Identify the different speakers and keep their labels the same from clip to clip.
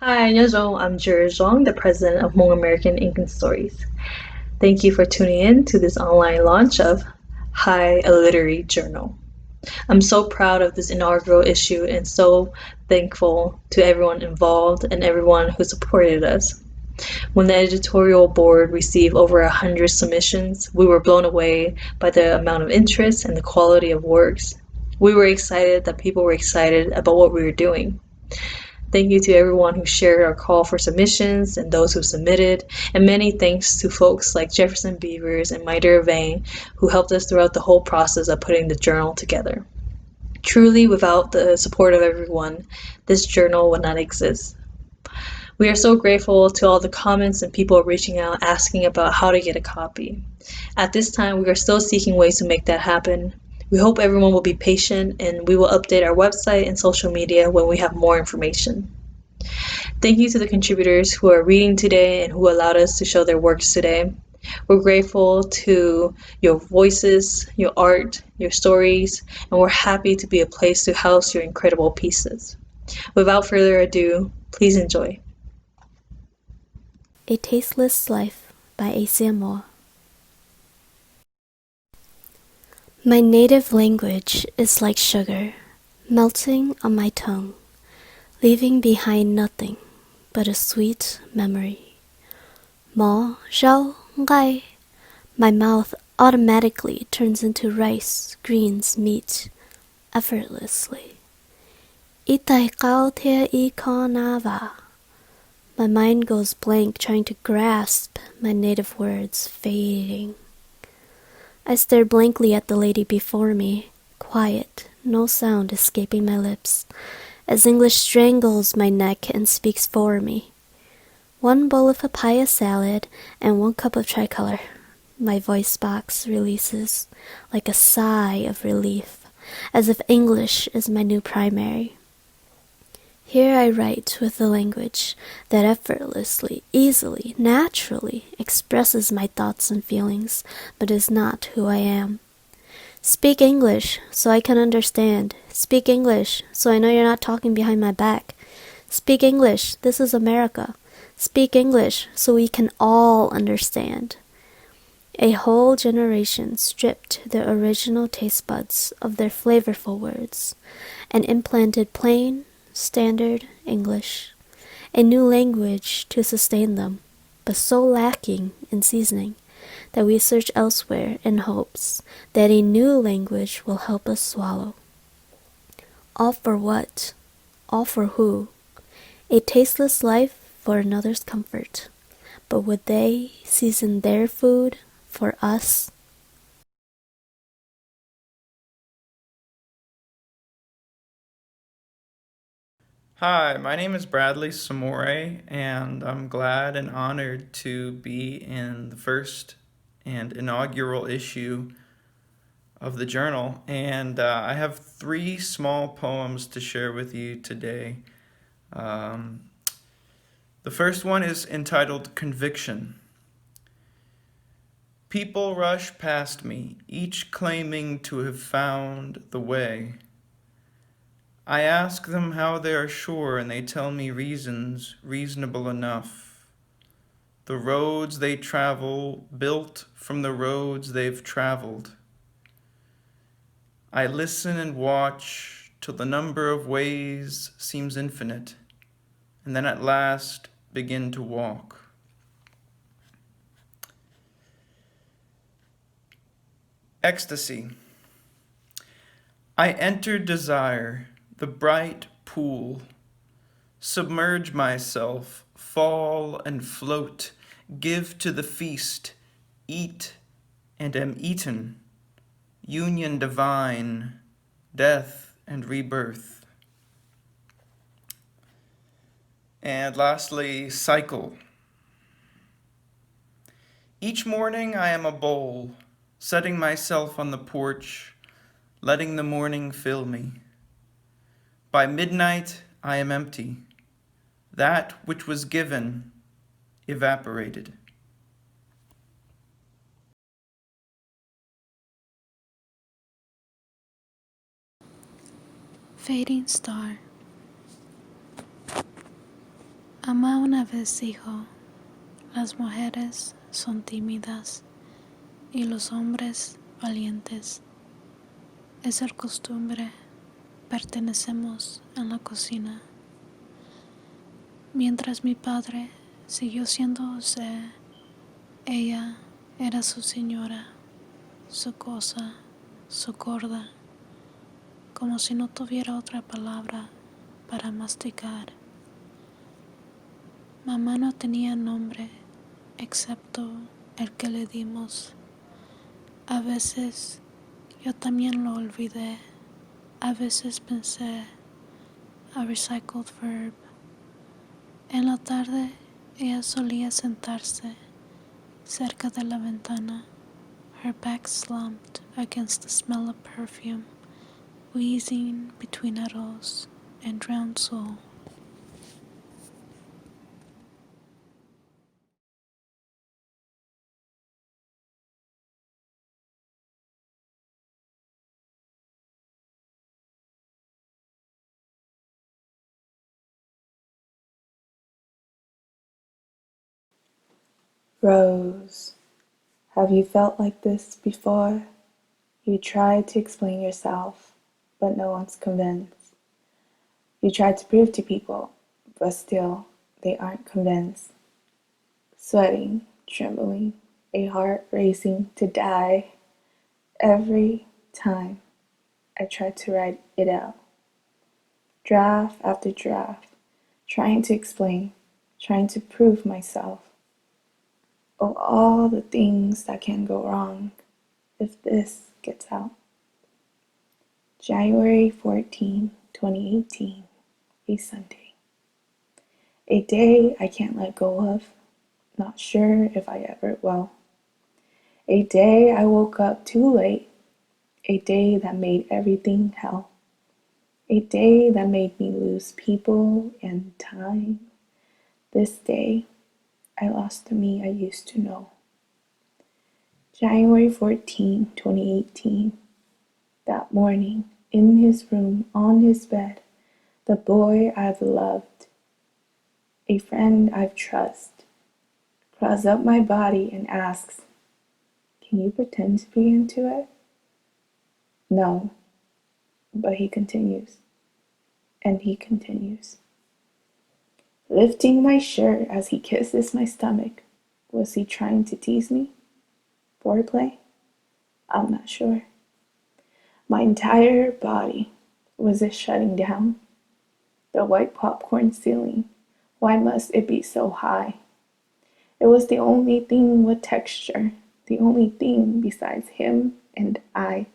Speaker 1: Hi, 안녕하세요. I'm Jure Zhang, the president of Hmong American Ink Stories. Thank you for tuning in to this online launch of Hi, a Literary Journal. I'm so proud of this inaugural issue and so thankful to everyone involved and everyone who supported us. When the editorial board received over 100 submissions, we were blown away by the amount of interest and the quality of works. We were excited that people were excited about what we were doing. Thank you to everyone who shared our call for submissions and those who submitted, and many thanks to folks like Jefferson Beavers and Maida Vane who helped us throughout the whole process of putting the journal together. Truly, without the support of everyone, this journal would not exist. We are so grateful to all the comments and people reaching out asking about how to get a copy. At this time, we are still seeking ways to make that happen. We hope everyone will be patient and we will update our website and social media when we have more information. Thank you to the contributors who are reading today and who allowed us to show their works today. We're grateful to your voices, your art, your stories, and we're happy to be a place to house your incredible pieces. Without further ado, please enjoy.
Speaker 2: A Tasteless Life by A.C. Moore. My native language is like sugar, melting on my tongue, leaving behind nothing but a sweet memory. Mo zhao ngai. My mouth automatically turns into rice, greens, meat, effortlessly. Itai kao te I konava. My mind goes blank trying to grasp my native words, fading. I stare blankly at the lady before me, quiet, no sound escaping my lips, as English strangles my neck and speaks for me. One bowl of papaya salad and 1 cup of tricolor. My voice box releases like a sigh of relief, as if English is my new primary. Here I write with the language that effortlessly, easily, naturally expresses my thoughts and feelings, but is not who I am. Speak English so I can understand. Speak English so I know you're not talking behind my back. Speak English, this is America. Speak English so we can all understand. A whole generation stripped the original taste buds of their flavorful words and implanted plain, standard English, a new language to sustain them, but so lacking in seasoning that we search elsewhere in hopes that a new language will help us swallow. All for what? All for who? A tasteless life for another's comfort. But would they season their food for us?
Speaker 3: Hi, my name is Bradley Samore, and I'm glad and honored to be in the first and inaugural issue of the journal. And I have 3 small poems to share with you today. Um, the first one is entitled Conviction. People rush past me, each claiming to have found the way. I ask them how they are sure, and they tell me reasons reasonable enough. The roads they travel, built from the roads they've traveled. I listen and watch till the number of ways seems infinite, and then at last begin to walk. Ecstasy. I enter desire, the bright pool, submerge myself, fall and float, give to the feast, eat and am eaten, union divine, death and rebirth. And lastly, cycle. Each morning I am a bowl, setting myself on the porch, letting the morning fill me. By midnight I am empty. That which was given evaporated.
Speaker 2: Fading star.
Speaker 4: Ama una vez dijo, las mujeres son tímidas y los hombres valientes. Esa costumbre pertenecemos en la cocina. Mientras mi padre siguió siendo José, ella era su señora, su cosa, su gorda, como si no tuviera otra palabra para masticar. Mamá no tenía nombre excepto el que le dimos. A veces yo también lo olvidé. A veces pensé a recycled verb. En la tarde ella solía sentarse cerca de la ventana, her back slumped against the smell of perfume, wheezing between arroz and drowned soul.
Speaker 5: Rose, have you felt like this before? You tried to explain yourself, but no one's convinced. You tried to prove to people, but still, they aren't convinced. Sweating, trembling, a heart racing to die. Every time I tried to write it out. Draft after draft, trying to explain, trying to prove myself. Oh, all the things that can go wrong if this gets out. January 14, 2018, a Sunday. A day I can't let go of, not sure if I ever will. A day I woke up too late, a day that made everything hell. A day that made me lose people and time. This day I lost the me I used to know. January 14, 2018. That morning, in his room, on his bed, the boy I've loved, a friend I've trusted, crawls up my body and asks, "Can you pretend to be into it?" No, but he continues, and he continues. Lifting my shirt as he kisses my stomach. Was he trying to tease me? Foreplay? I'm not sure. My entire body was it shutting down. The white popcorn ceiling, why must it be so high? It was the only thing with texture, the only thing besides him and I.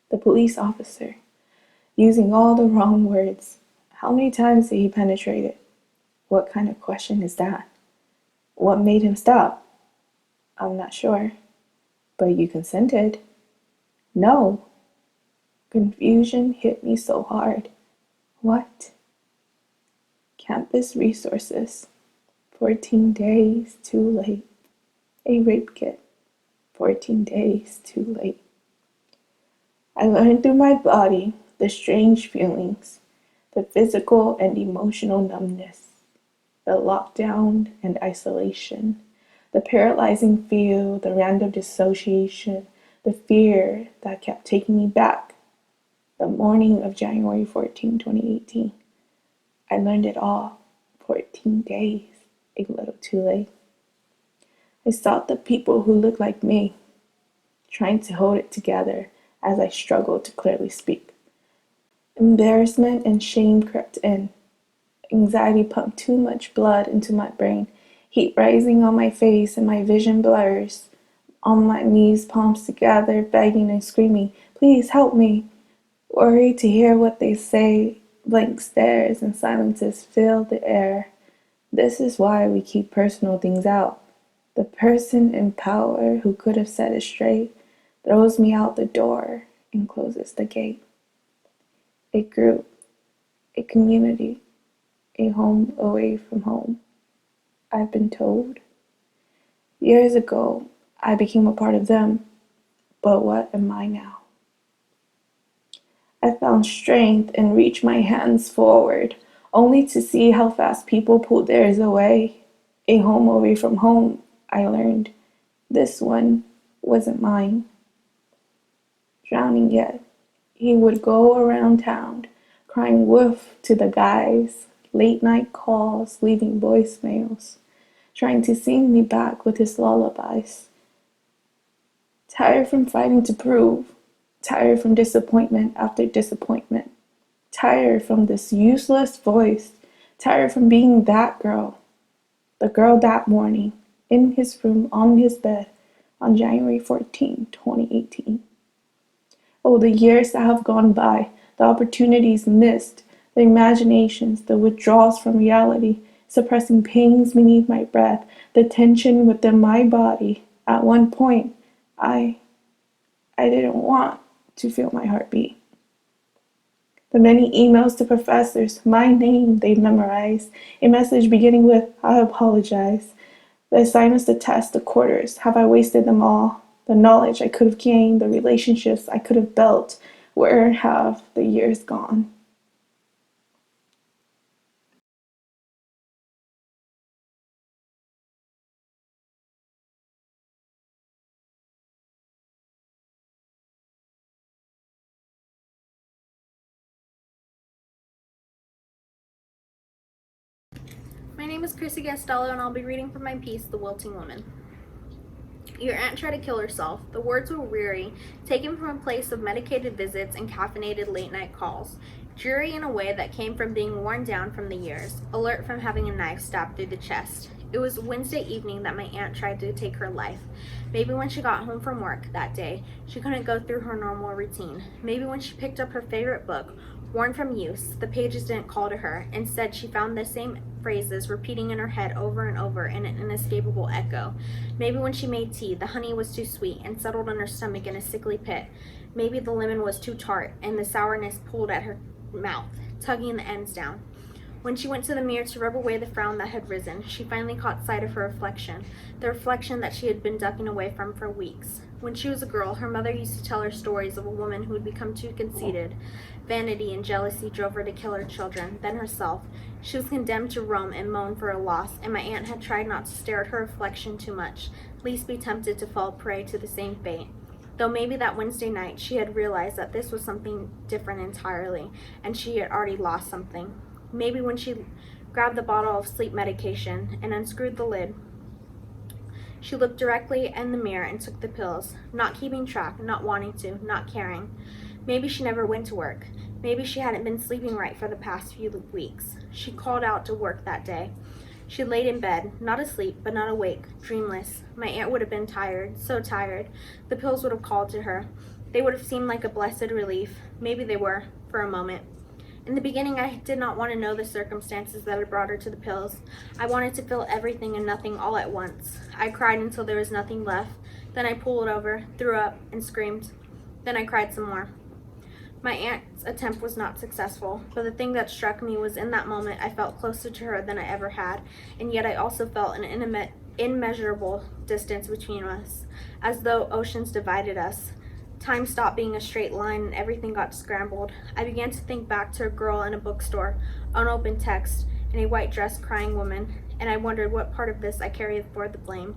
Speaker 5: The police officer, using all the wrong words. How many times did he penetrate it? What kind of question is that? What made him stop? I'm not sure. But you consented. No. Confusion hit me so hard. What? Campus resources. 14 days too late. A rape kit. 14 days too late. I learned through my body the strange feelings, the physical and emotional numbness, the lockdown and isolation, the paralyzing feel, the random dissociation, the fear that kept taking me back. The morning of January 14, 2018. I learned it all. 14 days, a little too late. I sought the people who looked like me, trying to hold it together as I struggled to clearly speak. Embarrassment and shame crept in. Anxiety pumped too much blood into my brain, heat rising on my face and my vision blurs. On my knees, palms together, begging and screaming, "Please help me." Worried to hear what they say, blank stares and silences fill the air. This is why we keep personal things out. The person in power who could have set it straight throws me out the door and closes the gate. A group, a community, a home away from home, I've been told. Years ago, I became a part of them, but what am I now? I found strength and reached my hands forward, only to see how fast people pulled theirs away. A home away from home, I learned. This one wasn't mine. Drowning yet, he would go around town, crying woof to the guys, late night calls, leaving voicemails, trying to sing me back with his lullabies. Tired from fighting to prove, tired from disappointment after disappointment, tired from this useless voice, tired from being that girl, the girl that morning, in his room on his bed on January 14, 2018. Oh, the years that have gone by, the opportunities missed, the imaginations, the withdrawals from reality, suppressing pains beneath my breath, the tension within my body. At one point, I didn't want to feel my heartbeat. The many emails to professors, my name they memorized, a message beginning with, I apologize. The assignments, the tests, the quarters, have I wasted them all? The knowledge I could have gained, the relationships I could have built, where have the years gone?
Speaker 6: My name is Chrissy Gastello, and I'll be reading from my piece, The Wilting Woman. Your aunt tried to kill herself. The words were weary, taken from a place of medicated visits and caffeinated late-night calls, dreary in a way that came from being worn down from the years, alert from having a knife stabbed through the chest. It was Wednesday evening that my aunt tried to take her life. Maybe when she got home from work that day, she couldn't go through her normal routine. Maybe when she picked up her favorite book, worn from use, the pages didn't call to her. Instead, she found the same phrases repeating in her head over and over in an inescapable echo. Maybe when she made tea, the honey was too sweet and settled in her stomach in a sickly pit. Maybe the lemon was too tart and the sourness pulled at her mouth, tugging the ends down. When she went to the mirror to rub away the frown that had risen, she finally caught sight of her reflection, the reflection that she had been ducking away from for weeks. When she was a girl, her mother used to tell her stories of a woman who had become too conceited. Vanity and jealousy drove her to kill her children, then herself. She was condemned to roam and moan for a loss, and my aunt had tried not to stare at her reflection too much, lest be tempted to fall prey to the same fate. Though maybe that Wednesday night she had realized that this was something different entirely, and she had already lost something. Maybe when she grabbed the bottle of sleep medication and unscrewed the lid, she looked directly in the mirror and took the pills, not keeping track, not wanting to, not caring. Maybe she never went to work. Maybe she hadn't been sleeping right for the past few weeks. She called out to work that day. She laid in bed, not asleep, but not awake, dreamless. My aunt would have been tired, so tired. The pills would have called to her. They would have seemed like a blessed relief. Maybe they were, for a moment. In the beginning, I did not want to know the circumstances that had brought her to the pills. I wanted to feel everything and nothing all at once. I cried until there was nothing left. Then I pulled over, threw up, and screamed. Then I cried some more. My aunt's attempt was not successful, but the thing that struck me was in that moment I felt closer to her than I ever had, and yet I also felt an immeasurable distance between us, as though oceans divided us. Time stopped being a straight line and everything got scrambled. I began to think back to a girl in a bookstore, unopened text, and a white-dressed crying woman, and I wondered what part of this I carried for the blame.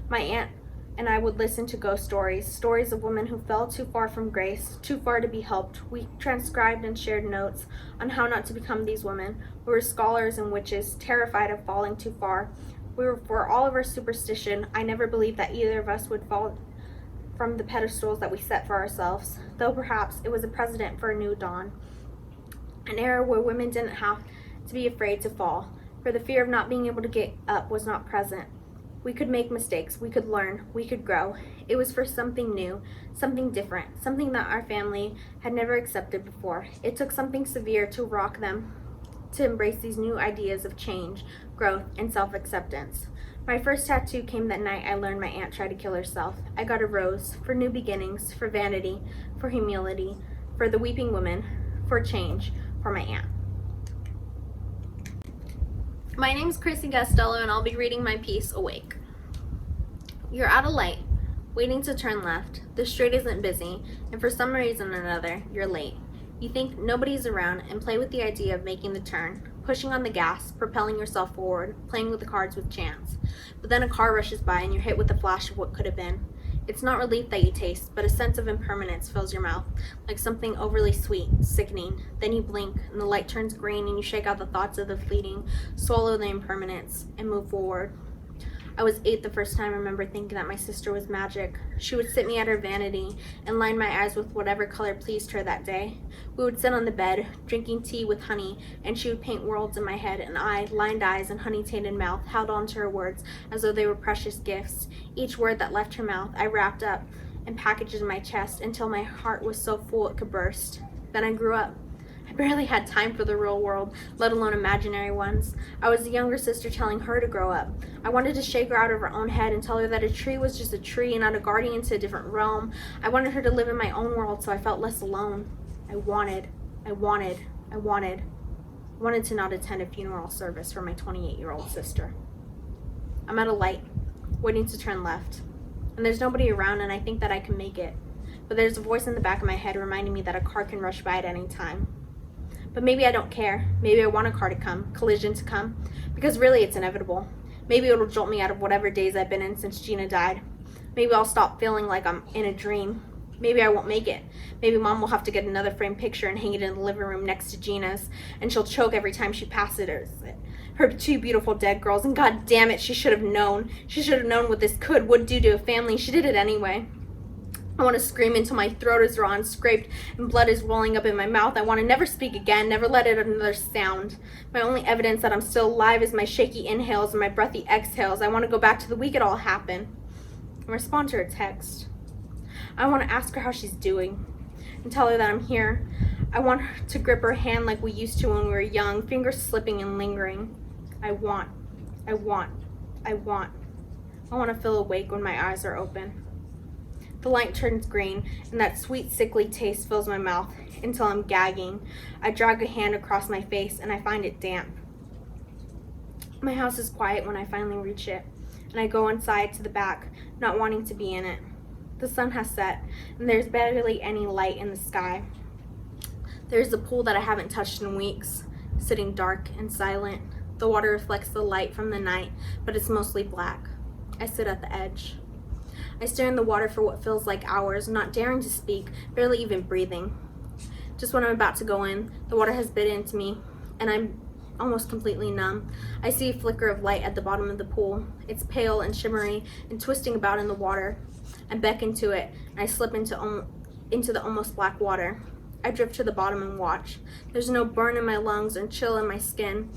Speaker 6: My aunt and I would listen to ghost stories, stories of women who fell too far from grace, too far to be helped. We transcribed and shared notes on how not to become these women. We were scholars and witches, terrified of falling too far. For all of our superstition, I never believed that either of us would fall from the pedestals that we set for ourselves, though perhaps it was a precedent for a new dawn, an era where women didn't have to be afraid to fall, for the fear of not being able to get up was not present. We could make mistakes, we could learn, we could grow. It was for something new, something different, something that our family had never accepted before. It took something severe to rock them to embrace these new ideas of change, growth, and self-acceptance. My first tattoo came that night I learned my aunt tried to kill herself. I got a rose, for new beginnings, for vanity, for humility, for the weeping woman, for change, for my aunt. My name is Chrissy Gastello, and I'll be reading my piece, Awake. You're at a light, waiting to turn left. The street isn't busy, and for some reason or another, you're late. You think nobody's around and play with the idea of making the turn, pushing on the gas, propelling yourself forward, playing with the cards with chance. But then a car rushes by and you're hit with a flash of what could have been. It's not relief that you taste, but a sense of impermanence fills your mouth, like something overly sweet, sickening. Then you blink, and the light turns green, and you shake out the thoughts of the fleeting, swallow the impermanence, and move forward. I was 8 the first time I remember thinking that my sister was magic. She would sit me at her vanity and line my eyes with whatever color pleased her that day. We would sit on the bed, drinking tea with honey, and she would paint worlds in my head, and I, lined eyes and honey-tainted mouth, held on to her words as though they were precious gifts. Each word that left her mouth I wrapped up and packaged in my chest until my heart was so full it could burst. Then I grew up. I barely had time for the real world, let alone imaginary ones. I was the younger sister telling her to grow up. I wanted to shake her out of her own head and tell her that a tree was just a tree and not a guardian to a different realm. I wanted her to live in my own world so I felt less alone. I wanted to not attend a funeral service for my 28-year-old sister. I'm at a light, waiting to turn left. And there's nobody around, and I think that I can make it. But there's a voice in the back of my head reminding me that a car can rush by at any time. But maybe I don't care. Maybe I want a car to come, collision to come, because really it's inevitable. Maybe it'll jolt me out of whatever days I've been in since Gina died. Maybe I'll stop feeling like I'm in a dream. Maybe I won't make it. Maybe Mom will have to get another framed picture and hang it in the living room next to Gina's, and she'll choke every time she passes her 2 beautiful dead girls, and god damn it, she should have known. She should have known what this would do to a family. She did it anyway. I want to scream until my throat is raw and scraped and blood is welling up in my mouth. I want to never speak again, never let it another sound. My only evidence that I'm still alive is my shaky inhales and my breathy exhales. I want to go back to the week it all happened and respond to her text. I want to ask her how she's doing and tell her that I'm here. I want her to grip her hand like we used to when we were young, fingers slipping and lingering. I want to feel awake when my eyes are open. The light turns green, and that sweet, sickly taste fills my mouth until I'm gagging. I drag a hand across my face, and I find it damp. My house is quiet when I finally reach it, and I go inside to the back, not wanting to be in it. The sun has set, and there's barely any light in the sky. There's a pool that I haven't touched in weeks, sitting dark and silent. The water reflects the light from the night, but it's mostly black. I sit at the edge. I stare in the water for what feels like hours, not daring to speak, barely even breathing. Just when I'm about to go in, the water has bit into me, and I'm almost completely numb. I see a flicker of light at the bottom of the pool. It's pale and shimmery and twisting about in the water. I beckon to it, and I slip into the almost black water. I drift to the bottom and watch. There's no burn in my lungs or chill in my skin.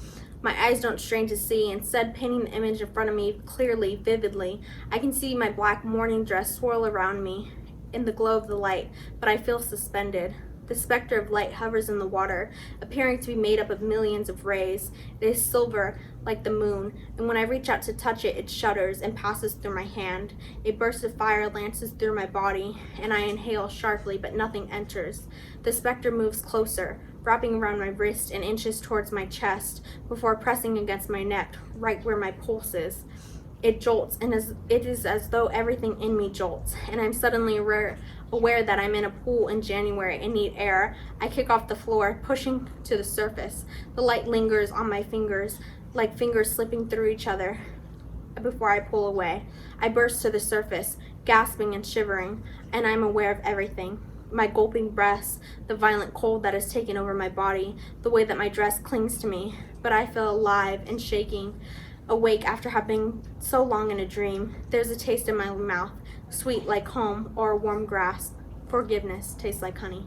Speaker 6: My eyes don't strain to see, instead painting the image in front of me clearly, vividly. I can see my black morning dress swirl around me in the glow of the light, but I feel suspended. The specter of light hovers in the water, appearing to be made up of millions of rays. It is silver, like the moon, and when I reach out to touch it, it shudders and passes through my hand. A burst of fire lances through my body, and I inhale sharply, but nothing enters. The specter moves closer, wrapping around my wrist and inches towards my chest, before pressing against my neck, right where my pulse is. It jolts, and it is as though everything in me jolts, and I'm suddenly aware that I'm in a pool in January and need air. I kick off the floor, pushing to the surface. The light lingers on my fingers, like fingers slipping through each other before I pull away. I burst to the surface, gasping and shivering, and I'm aware of everything. My gulping breaths, the violent cold that has taken over my body, the way that my dress clings to me, but I feel alive and shaking. Awake after having so long in a dream. There's a taste in my mouth, sweet like home or a warm grasp. Forgiveness tastes like honey.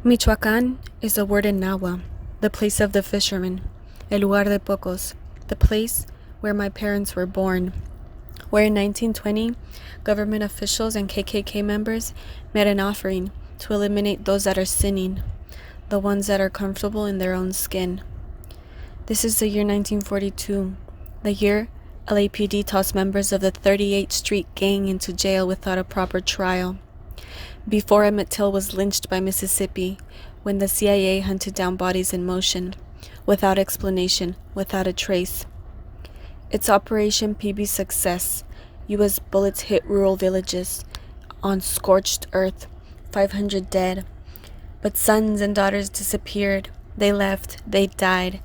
Speaker 7: Michoacán is a word in Nahua, the place of the fishermen, el lugar de pocos, the place where my parents were born, where in 1920, government officials and KKK members made an offering to eliminate those that are sinning, the ones that are comfortable in their own skin. This is the year 1942, the year LAPD tossed members of the 38th Street Gang into jail without a proper trial. Before Emmett Till was lynched by Mississippi, when the CIA hunted down bodies in motion, without explanation, without a trace. It's Operation PB Success, U.S. bullets hit rural villages on scorched earth, 500 dead. But sons and daughters disappeared. They left, they died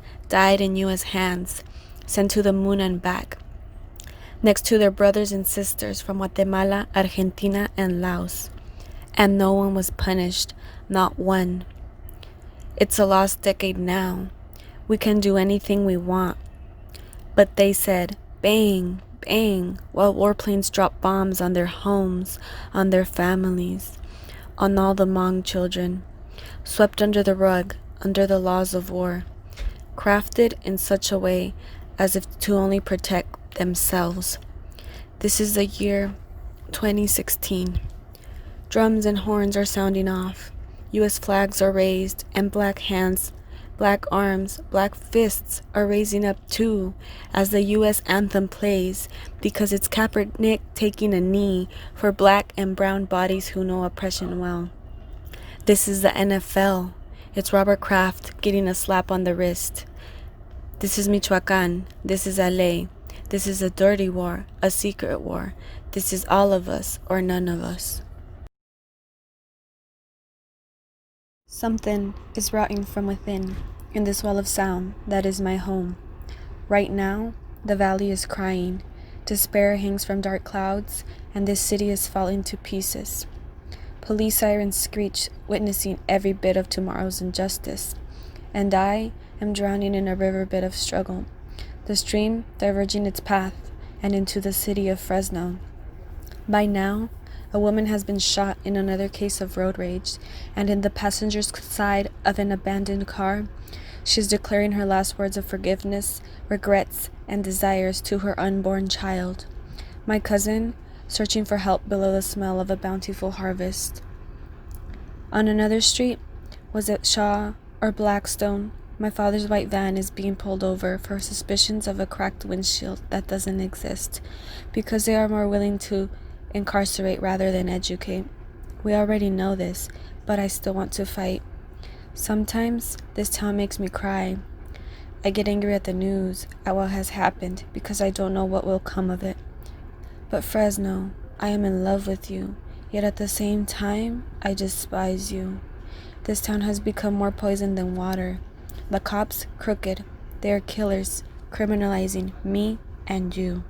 Speaker 7: in U.S. hands, sent to the moon and back, next to their brothers and sisters from Guatemala, Argentina, and Laos. And no one was punished, not one. It's a lost decade now. We can do anything we want. But they said, bang, bang, while warplanes dropped bombs on their homes, on their families, on all the Hmong children, swept under the rug, under the laws of war, crafted in such a way as if to only protect themselves. This is the year 2016. Drums and horns are sounding off. U.S. flags are raised, and black hands, black arms, black fists are raising up too as the U.S. anthem plays, because it's Kaepernick taking a knee for black and brown bodies who know oppression well. This is the NFL. It's Robert Kraft getting a slap on the wrist. This is Michoacán. This is LA. This is a dirty war, a secret war. This is all of us or none of us. Something is rotting from within, in this wall of sound that is my home. Right now, the valley is crying. Despair hangs from dark clouds, and this city is falling to pieces. Police sirens screech, witnessing every bit of tomorrow's injustice. And I am drowning in a riverbed of struggle, the stream diverging its path and into the city of Fresno. By now, a woman has been shot in another case of road rage, and in the passenger's side of an abandoned car, she is declaring her last words of forgiveness, regrets, and desires to her unborn child. My cousin, searching for help below the smell of a bountiful harvest. On another street, was it Shaw or Blackstone, my father's white van is being pulled over for suspicions of a cracked windshield that doesn't exist, because they are more willing to incarcerate rather than educate. We already know this, but I still want to fight. Sometimes this town makes me cry. I get angry at the news, at what has happened, because I don't know what will come of it. But Fresno, I am in love with you, yet at the same time, I despise you. This town has become more poison than water. The cops, crooked. They are killers, criminalizing me and you.